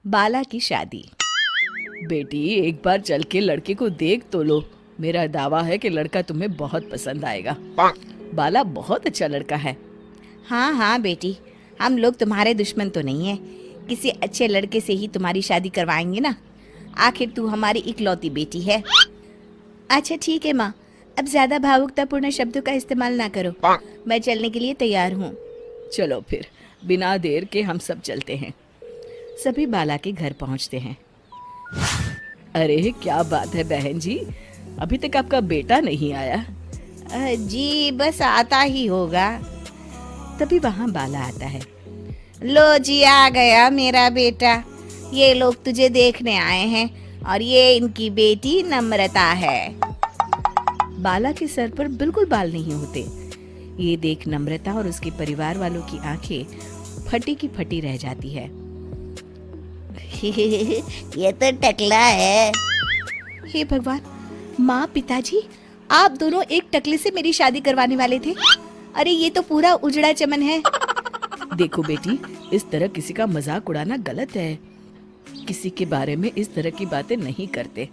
बाला की शादी। बेटी एक बार चल के लड़के को देख तो लो, मेरा दावा है कि लड़का तुम्हें बहुत पसंद आएगा। बाला बहुत अच्छा लड़का है। हाँ हाँ बेटी, हम लोग तुम्हारे दुश्मन तो नहीं है, किसी अच्छे लड़के से ही तुम्हारी शादी करवाएंगे ना। आखिर तू हमारी इकलौती बेटी है। अच्छा ठीक है माँ, अब ज्यादा भावुकतापूर्ण शब्दों का इस्तेमाल ना करो। मैं चलने के लिए तैयार हूँ। चलो फिर, बिना देर के हम सब चलते हैं। सभी बाला के घर पहुंचते हैं। अरे क्या बात है बहन जी, अभी तक आपका बेटा नहीं आया? जी बस आता ही होगा। तभी वहाँ बाला आता है। लो जी, आ गया मेरा बेटा। ये लोग तुझे देखने आए हैं और ये इनकी बेटी नम्रता है। बाला के सर पर बिल्कुल बाल नहीं होते। ये देख नम्रता और उसके परिवार वालों की आंखें फटी की फटी रह जाती है। ये तो टकला है। हे भगवान, माँ पिताजी, आप दोनों एक टकले से मेरी शादी करवाने वाले थे। अरे ये तो पूरा उजड़ा चमन है। देखो बेटी, इस तरह किसी का मजाक उड़ाना गलत है। किसी के बारे में इस तरह की बातें नहीं करते।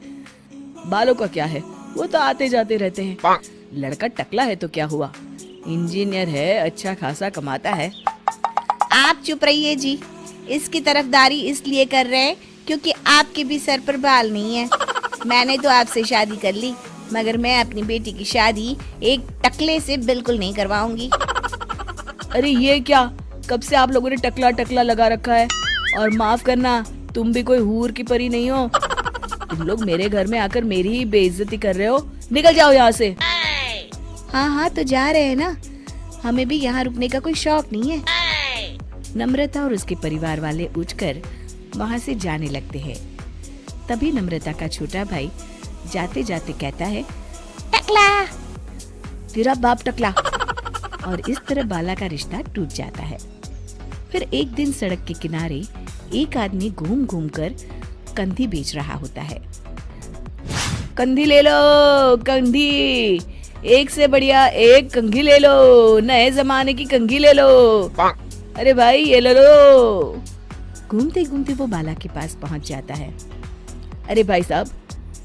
बालों का क्या है, वो तो आते जाते रहते हैं। लड़का टकला है तो क्या हुआ, इंजीनियर है, अच्छा खासा कमाता है। आप चुप रहिए जी, इसकी तरफदारी इसलिए कर रहे हैं क्योंकि आपके भी सर पर बाल नहीं है। मैंने तो आपसे शादी कर ली, मगर मैं अपनी बेटी की शादी एक टकले से बिल्कुल नहीं करवाऊंगी। अरे ये क्या, कब से आप लोगों ने टकला टकला लगा रखा है? और माफ करना, तुम भी कोई हूर की परी नहीं हो। तुम लोग मेरे घर में आकर मेरी ही बेइज्जती कर रहे हो। निकल जाओ यहाँ से। हाँ हाँ तो जा रहे हैं ना, हमें भी यहाँ रुकने का कोई शौक नहीं है। नम्रता और उसके परिवार वाले उठकर वहाँ से जाने लगते हैं। तभी नम्रता का छोटा भाई जाते जाते कहता है, टकला, तेरा बाप टकला। और इस तरह बाला का रिश्ता टूट जाता है। फिर एक दिन सड़क के किनारे एक आदमी घूम घूम कर कंधी बेच रहा होता है। कंधी ले लो, कंधी, एक से बढ़िया एक कंघी ले लो, नए जमाने की कंघी ले लो। अरे भाई ये ले लो। घूमते घूमते वो बाला के पास पहुंच जाता है। अरे भाई साहब,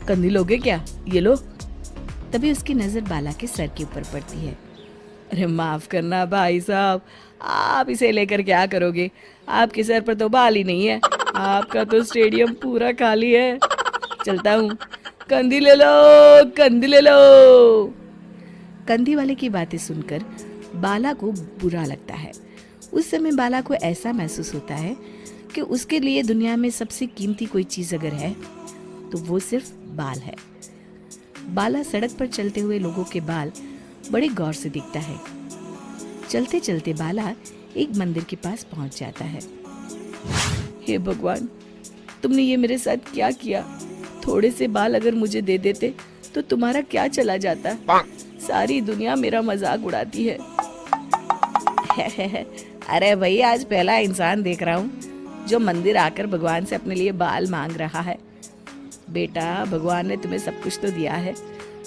कंधी लोगे क्या? ये लो। तभी उसकी नजर बाला के सर के ऊपर पड़ती है। अरे माफ करना भाई साहब, आप इसे लेकर क्या करोगे? आपके सर पर तो बाल ही नहीं है, आपका तो स्टेडियम पूरा खाली है। चलता हूँ, कंधी ले लो, कंधी ले लो। कंधी वाले की बातें सुनकर बाला को बुरा लगता है। उस समय बाला को ऐसा महसूस होता है कि उसके लिए दुनिया में सबसे कीमती कोई चीज अगर है तो वो सिर्फ बाल है। बाला सड़क पर चलते हुए लोगों के बाल बड़े गौर से देखता है। चलते चलते बाला एक मंदिर के पास पहुंच जाता है। हे भगवान, तुमने ये मेरे साथ क्या किया? थोड़े से बाल अगर मुझे दे देते तो तुम्हारा क्या चला जाता? सारी दुनिया मेरा मजाक उड़ाती है। अरे भाई, आज पहला इंसान देख रहा हूँ जो मंदिर आकर भगवान से अपने लिए बाल मांग रहा है। बेटा, भगवान ने तुम्हें सब कुछ तो दिया है,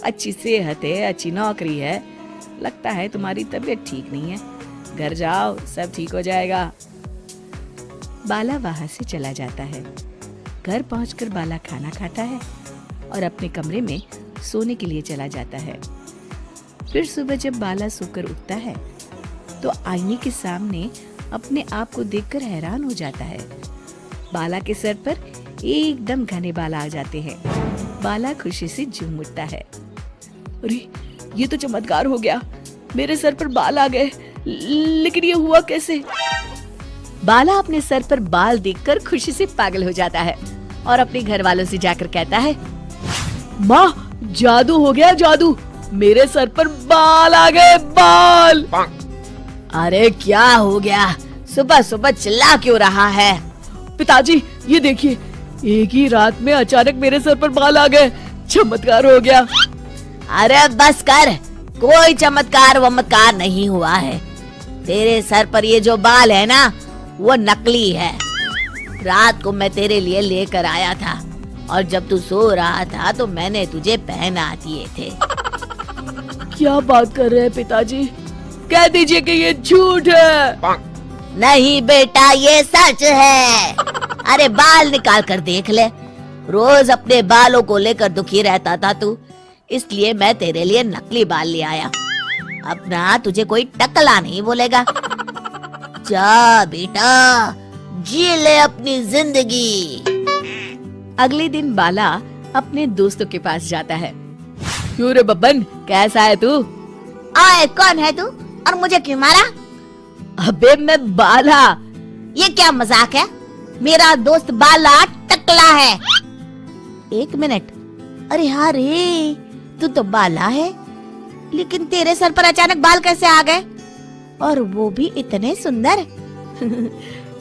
अच्छी सेहत है, अच्छी नौकरी है। लगता है तुम्हारी तबीयत ठीक नहीं है। घर जाओ, सब ठीक हो जाएगा। बाला वहां से चला जाता है। घर पहुंचकर बाला खाना खाता है और अपने कमरे में सोने के लिए चला जाता है। फिर सुबह जब बाला सोकर उठता है तो आईने के सामने अपने आप को देखकर हैरान हो जाता है। बाला के सर पर एकदम घने बाल आ जाते हैं। बाला खुशी से झूम उठता है। अरे ये तो चमत्कार हो गया, मेरे सर पर बाल आ गए। लेकिन ये हुआ कैसे? बाला अपने सर पर बाल देखकर खुशी से पागल हो जाता है और अपने घर वालों से जाकर कहता है, माँ, जादू हो गया, जादू, मेरे सर पर बाल आ गए, बाल। अरे क्या हो गया, सुबह सुबह चिल्ला क्यों रहा है? पिताजी ये देखिए, एक ही रात में अचानक मेरे सर पर बाल आ गए, चमत्कार हो गया। अरे बस कर, कोई चमत्कार वमत्कार नहीं हुआ है। तेरे सर पर ये जो बाल है ना, वो नकली है। रात को मैं तेरे लिए लेकर आया था और जब तू सो रहा था तो मैंने तुझे पहना दिए थे। क्या बात कर रहे हैं पिताजी? कह दीजिए कि ये झूठ है। नहीं बेटा, ये सच है। अरे बाल निकाल कर देख ले, रोज अपने बालों को लेकर दुखी रहता था तू, इसलिए मैं तेरे लिए नकली बाल ले आया। अब ना तुझे कोई टकला नहीं बोलेगा। जा बेटा, जी ले अपनी जिंदगी। अगले दिन बाला अपने दोस्तों के पास जाता है। क्यों रे बब्बन, कैसा है तू? आए, कौन है तू और मुझे क्यों मारा? अबे मैं बाला। ये क्या मजाक है? मेरा दोस्त बाला टकला है। एक मिनट, अरे हाँ रे, तू तो बाला है, लेकिन तेरे सर पर अचानक बाल कैसे आ गए, और वो भी इतने सुंदर?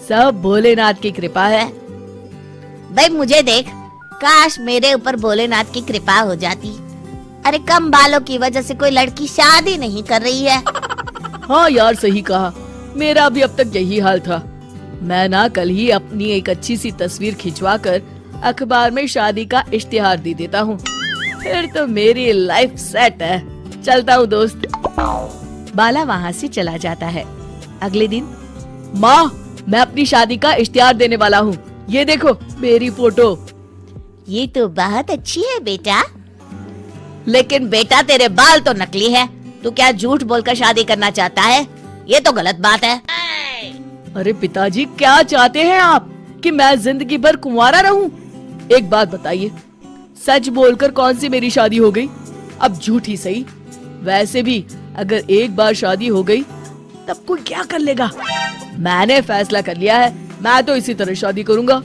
सब भोलेनाथ की कृपा है। भाई मुझे देख, काश मेरे ऊपर भोलेनाथ की कृपा हो जाती। अरे कम बालों की वजह से कोई लड़की शादी नहीं कर रही है। हाँ यार, सही कहा, मेरा भी अब तक यही हाल था। मैं ना कल ही अपनी एक अच्छी सी तस्वीर खिंचवाकर अखबार में शादी का इश्तिहार दे देता हूँ, फिर तो मेरी लाइफ सेट है। चलता हूँ दोस्त। बाला वहाँ से चला जाता है। अगले दिन, माँ, मैं अपनी शादी का इश्तिहार देने वाला हूँ, ये देखो मेरी फोटो। ये तो बहुत अच्छी है बेटा। लेकिन बेटा तेरे बाल तो नकली है, तू क्या झूठ बोलकर शादी करना चाहता है? ये तो गलत बात है। अरे पिताजी, क्या चाहते हैं आप कि मैं जिंदगी भर कुंवारा रहूं? एक बात बताइए, सच बोलकर कौन सी मेरी शादी हो गई? अब झूठ ही सही। वैसे भी अगर एक बार शादी हो गई तब कोई क्या कर लेगा? मैंने फैसला कर लिया है, मैं तो इसी तरह शादी करूंगा।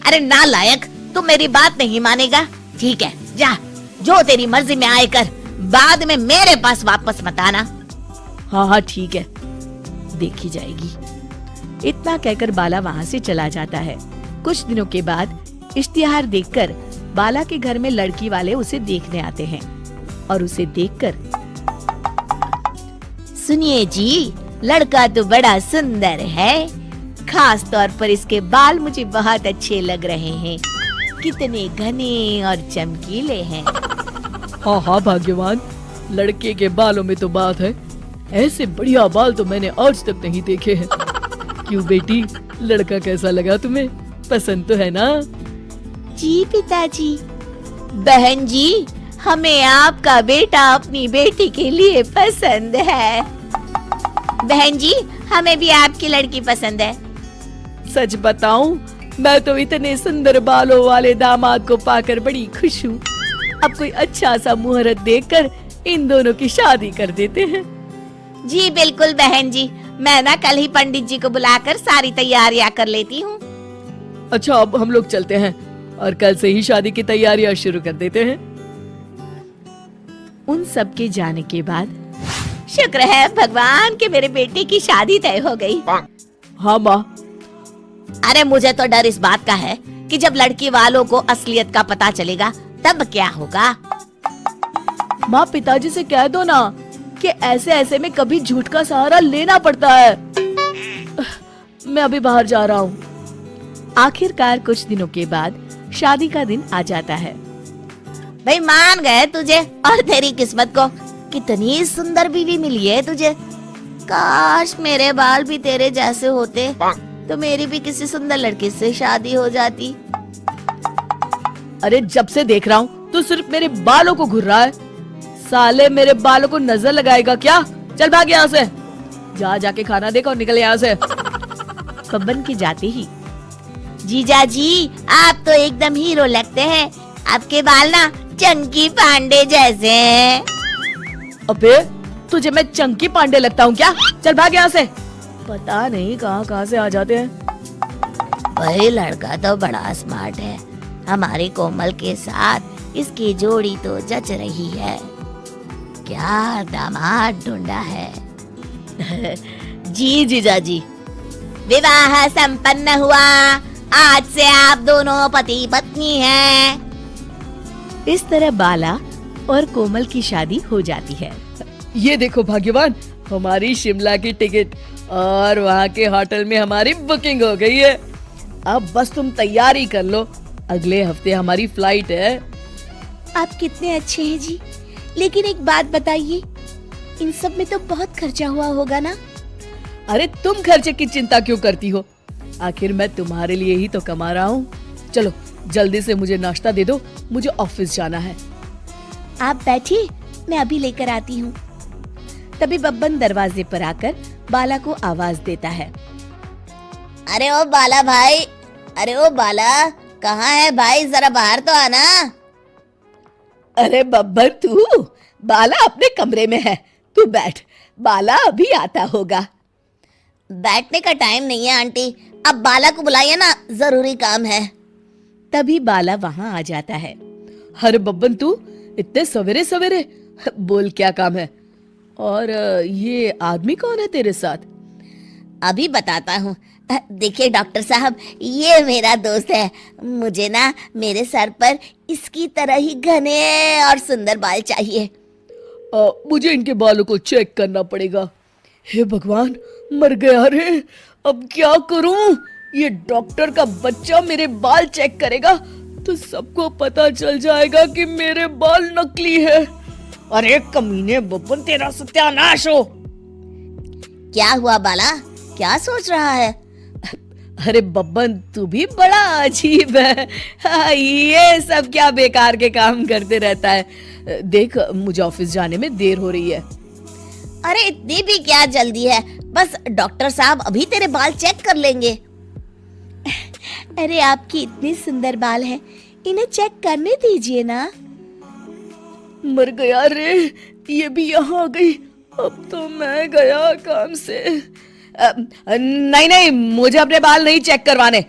अरे नालायक, तू मेरी बात नहीं मानेगा। ठीक है, जा, जो तेरी मर्जी में आए कर, बाद में मेरे पास वापस मत आना। हाँ हाँ ठीक है, देखी जाएगी। इतना कहकर बाला वहाँ से चला जाता है। कुछ दिनों के बाद इश्तिहार देखकर बाला के घर में लड़की वाले उसे देखने आते हैं और उसे देखकर, सुनिए जी, लड़का तो बड़ा सुंदर है, खास तौर पर इसके बाल मुझे बहुत अच्छे लग रहे हैं, कितने घने और चमकीले हैं। हाँ हाँ भाग्यवान, लड़के के बालों में तो बात है, ऐसे बढ़िया बाल तो मैंने आज तक नहीं देखे हैं। क्यों बेटी, लड़का कैसा लगा तुम्हें? पसंद तो है ना? जी पिताजी। बहन जी, हमें आपका बेटा अपनी बेटी के लिए पसंद है। बहन जी, हमें भी आपकी लड़की पसंद है। सच बताऊं, मैं तो इतने सुंदर बालों वाले दामाद को पाकर बड़ी खुश हूँ। अब कोई अच्छा सा मुहूर्त देखकर इन दोनों की शादी कर देते हैं। जी बिल्कुल बहन जी, मैं ना कल ही पंडित जी को बुलाकर सारी तैयारियां कर लेती हूँ। अच्छा, अब हम लोग चलते हैं और कल से ही शादी की तैयारियां शुरू कर देते हैं। उन सब के जाने के बाद शुक्र है भगवान कि मेरे बेटे की शादी तय हो गई। हाँ माँ। अरे मुझे तो डर इस बात का है कि जब लड़की वालों को असलियत का पता चलेगा तब क्या होगा। माँ, पिताजी से कह दो ना कि ऐसे ऐसे में कभी झूठ का सहारा लेना पड़ता है। मैं अभी बाहर जा रहा हूँ। आखिरकार कुछ दिनों के बाद शादी का दिन आ जाता है। भाई मान गए तुझे और तेरी किस्मत को, कितनी सुंदर बीवी मिली है तुझे। काश मेरे बाल भी तेरे जैसे होते तो मेरी भी किसी सुंदर लड़की से शादी हो जाती। अरे जब से देख रहा हूँ तू सिर्फ मेरे बालों को घूर रहा है। साले मेरे बालों को नजर लगाएगा क्या? चल भाग यहाँ से, जाके खाना देख और निकल यहाँ से। बब्बन के जाते ही, जीजा जी, आप तो एकदम हीरो लगते हैं, आपके बाल ना चंकी पांडे जैसे हैं। अबे तुझे मैं चंकी पांडे लगता हूँ क्या? चल भाग यहाँ से। पता नहीं कहाँ से आ जाते हैं। वही लड़का तो बड़ा स्मार्ट है, हमारे कोमल के साथ इसकी जोड़ी तो जच रही है। क्या दामाद ढूंढा है। जी जीजा जी। विवाह संपन्न हुआ, आज से आप दोनों पति पत्नी हैं। इस तरह बाला और कोमल की शादी हो जाती है। ये देखो भाग्यवान, हमारी शिमला की टिकट और वहाँ के होटल में हमारी बुकिंग हो गई है। अब बस तुम तैयारी कर लो, अगले हफ्ते हमारी फ्लाइट है। आप कितने अच्छे हैं जी, लेकिन एक बात बताइए, इन सब में तो बहुत खर्चा हुआ होगा ना? अरे तुम खर्चे की चिंता क्यों करती हो? आखिर मैं तुम्हारे लिए ही तो कमा रहा हूँ। चलो जल्दी से मुझे नाश्ता दे दो, मुझे ऑफिस जाना है। आप बैठिए, मैं अभी लेकर आती हूँ। तभी बब्बन दरवाजे पर आकर बाला को आवाज देता है। अरे ओ बाला भाई, अरे ओ बाला, कहाँ है भाई, जरा बाहर तो आना। अरे बब्बर तू, बाला अपने कमरे में है, तू बैठ, बाला अभी आता होगा। बैठने का टाइम नहीं है आंटी, अब बाला को बुलाइए ना, जरूरी काम है। तभी बाला वहां आ जाता है। अरे बब्बन तू इतने सवेरे सवेरे, बोल क्या काम है? और ये आदमी कौन है तेरे साथ? अभी बताता हूँ। देखिए डॉक्टर साहब, ये मेरा दोस्त है। मुझे ना मेरे सर पर इसकी तरह ही घने और सुंदर बाल चाहिए। मुझे इनके बालों को चेक करना पड़ेगा। हे भगवान, मर गया रे, अब क्या करूं? ये डॉक्टर का बच्चा मेरे बाल चेक करेगा तो सबको पता चल जाएगा कि मेरे बाल नकली है। अरे कमीने बब्बन, तेरा सत्यानाश हो। क्या हुआ बाला, क्या सोच रहा है? अरे बब्बन, तू भी बड़ा अजीब है। ये सब क्या बेकार के काम करते रहता है। देख, मुझे ऑफिस जाने में देर हो रही है। अरे इतनी भी क्या जल्दी है, बस डॉक्टर साहब अभी तेरे बाल चेक कर लेंगे। अरे आपकी इतने सुंदर बाल हैं, इन्हें चेक करने दीजिए ना। मर गया रे, ये भी यहाँ आ गई, अब तो मैं गया काम से। नहीं नहीं, मुझे अपने बाल नहीं चेक करवाने,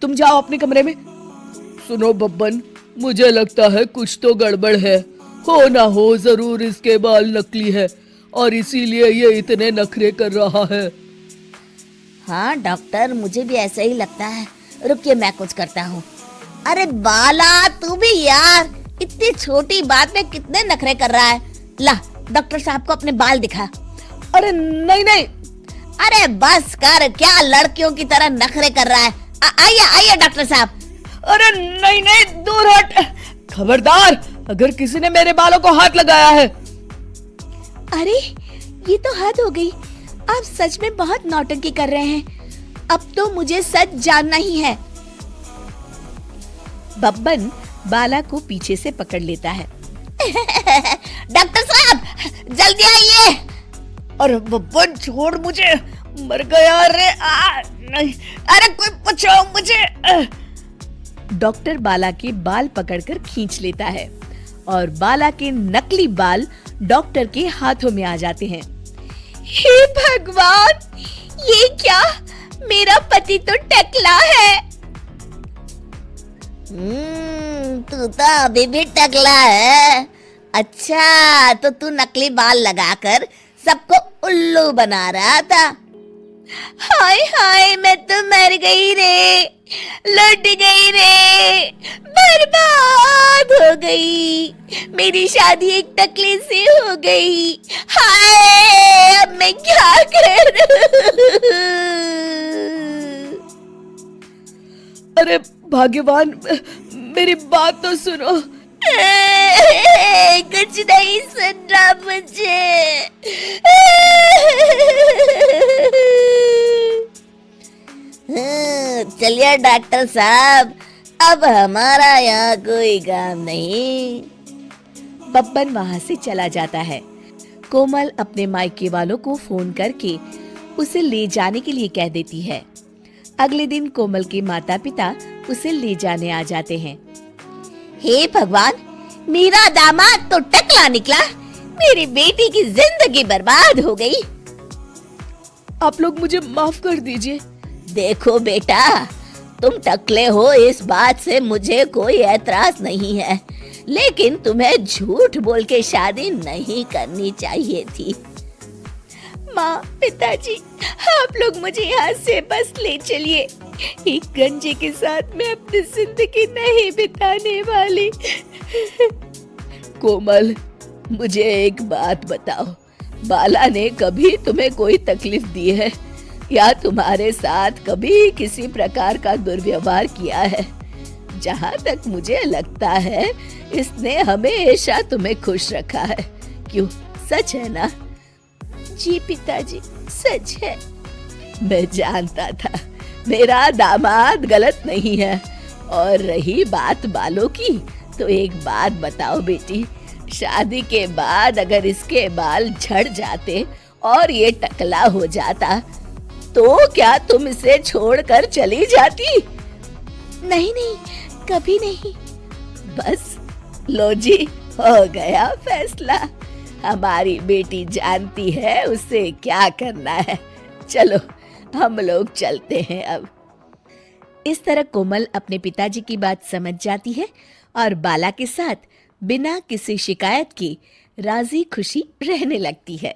तुम जाओ अपने कमरे में। सुनो बब्बन, मुझे लगता है कुछ तो गड़बड़ है, हो ना हो जरूर इसके बाल नकली है और इसीलिए ये इतने नखरे कर रहा है। हाँ डॉक्टर, मुझे भी ऐसा ही लगता है, रुकिए मैं कुछ करता हूँ। अरे बाला, तू भी यार, इतनी छोटी बात में कितने नखरे कर रहा है। ला, डॉक्टर साहब को अपने बाल दिखा। अरे नहीं नहीं। अरे बस कर, क्या लड़कियों की तरह नखरे कर रहा है। आइए आइए डॉक्टर साहब। अरे नहीं नहीं, दूर हट, खबरदार, अगर किसी ने मेरे बालों को हाथ लगाया है। अरे ये तो हद हो गई, आप सच में बहुत नौटंकी कर रहे हैं, अब तो मुझे सच जानना ही है। बब्बन बाला को पीछे से पकड़ लेता है। डॉक्टर साहब जल्दी आइए। अरे बब्बन छोड़ मुझे, मर गया रे। नहीं, अरे कोई बचाओ मुझे। डॉक्टर बाला के बाल पकड़कर खींच लेता है और बाला के नकली बाल डॉक्टर के हाथों में आ जाते हैं। हे भगवान, ये क्या, मेरा पति तो टकला है। तू तो अभी भी टकला है। अच्छा, तो तू नकली बाल लगाकर सबको उल्लू बना रहा था। हाय हाय, मैं तो मर गई रे, लुट गई रे, बर्बाद हो गई, मेरी शादी एक टकले से हो गई। हाय, अब मैं क्या करूं? अरे भाग्यवान, मेरी बात तो सुनो। कुछ नहीं सुन रहा मुझे। चलिए डॉक्टर साहब, अब हमारा यहाँ कोई काम नहीं। बब्बन वहां से चला जाता है। कोमल अपने मायके वालों को फोन करके उसे ले जाने के लिए कह देती है। अगले दिन कोमल के माता पिता उसे ले जाने आ जाते हैं। हे भगवान, मेरा दामाद तो टकला निकला, मेरी बेटी की जिंदगी बर्बाद हो गई। आप लोग मुझे माफ कर दीजिए। देखो बेटा, तुम टकले हो इस बात से मुझे कोई एतराज नहीं है, लेकिन तुम्हें झूठ बोल के शादी नहीं करनी चाहिए थी। माँ, पिताजी, आप लोग मुझे यहाँ से बस ले चलिए। एक गंजे के साथ मैं अपनी जिंदगी नहीं बिताने वाली। कोमल, मुझे एक बात बताओ, बाला ने कभी तुम्हें कोई तकलीफ दी है या तुम्हारे साथ कभी किसी प्रकार का दुर्व्यवहार किया है? जहाँ तक मुझे लगता है, इसने हमेशा तुम्हें खुश रखा है। क्यों, सच है ना? जी पिताजी, सच है। मैं जानता था मेरा दामाद गलत नहीं है। और रही बात बालों की, तो एक बात बताओ बेटी, शादी के बाद अगर इसके बाल झड़ जाते और ये टकला हो जाता, तो क्या तुम इसे छोड़कर चली जाती? नहीं नहीं, कभी नहीं। बस लो जी, हो गया फैसला। हमारी बेटी जानती है उसे क्या करना है। चलो हम लोग चलते हैं अब। इस तरह कोमल अपने पिताजी की बात समझ जाती है और बाला के साथ बिना किसी शिकायत के राजी खुशी रहने लगती है।